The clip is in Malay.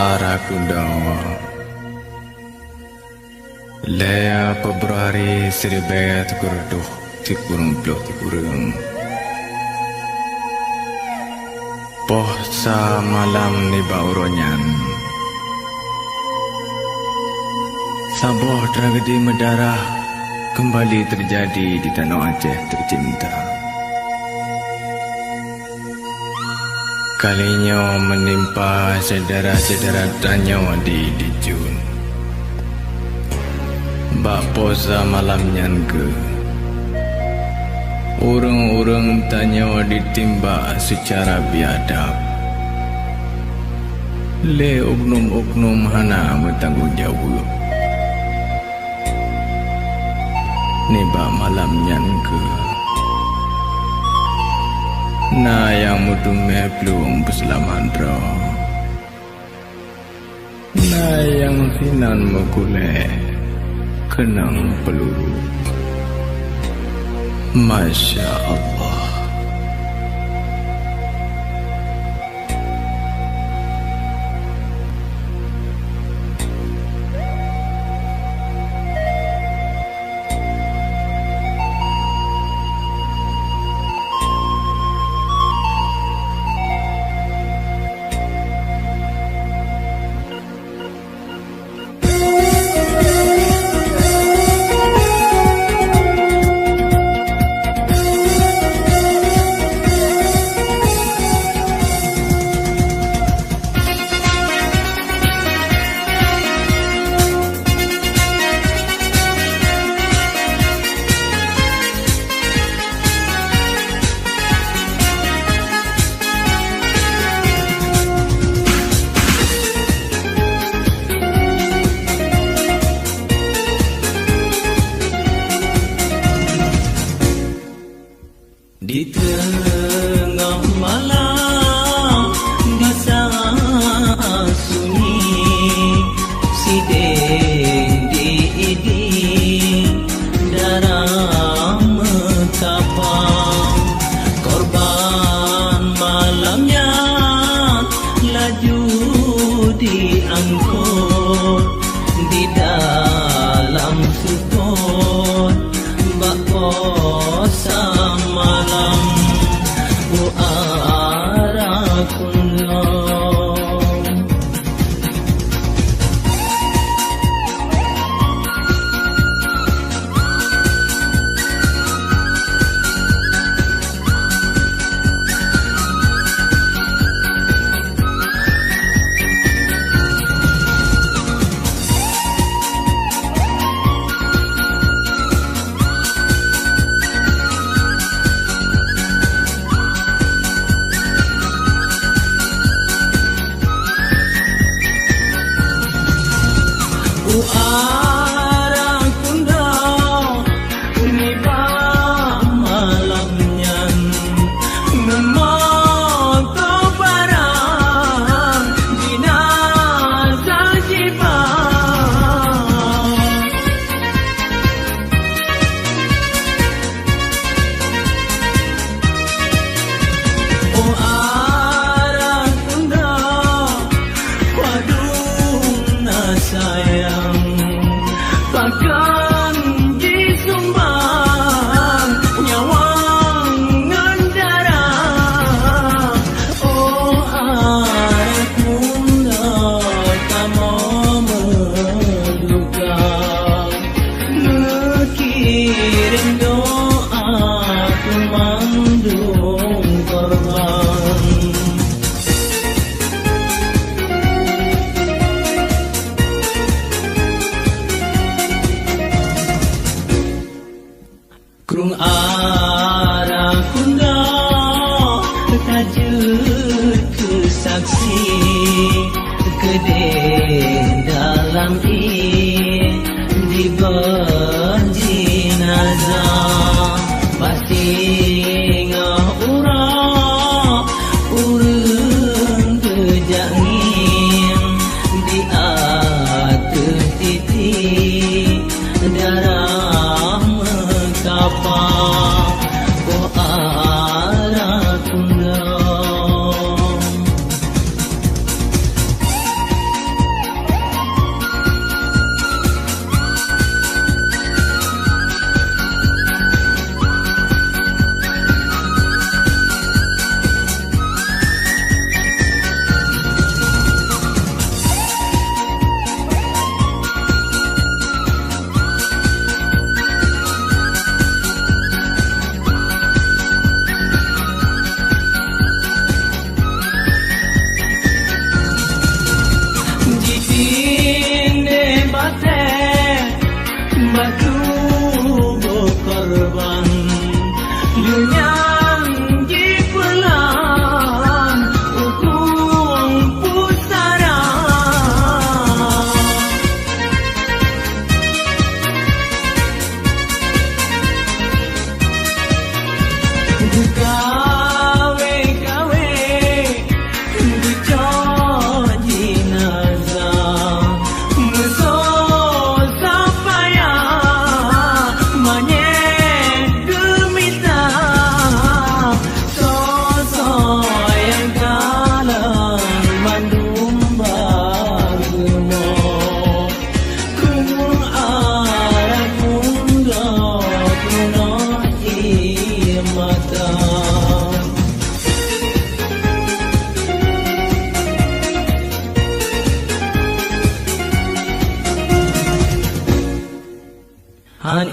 Arakundoe Lea Februari 1930 Pohsa malam ni bauronyan Sabuh tragedi mendarah kembali terjadi di tanah Aceh tercinta. Kalinya menimpa saudara-saudara Tanyo di Dijun. Bak posa malamnya ke urang-urang Tanyo ditimbak secara biadab. Le oknum-oknum hana bertanggungjawab. Niba malamnya ke na yang mudume belum berselaman bro. Na yang hinan megule kenang peluru. Masya Allah. Di tengah malam desa sunyi sideng diiding darah metapang korban malamnya laju diangkut di dalam sukut bak posa malam Arakundoe. Arakundoe niba malamnya memoto barang dinazah jibang. Oh Arakundoe paduna sayang bahkan disumbang nyawang darah. Oh Arakundoe tak mau menduga mengirim doa kumandung korban. Krung Arakundoe tajud kesaksi gede dalam diberi jenazah pasti ngahurah urang kejangin di atas titik darah mekapang. Oh Arakundoe yang dipelang hukum pusara. Gawe-gawe dicot jenazah mesosa payah manyet gemita sosok yang kalah mandum bagemo kumur Arakundoe kuno mata. Han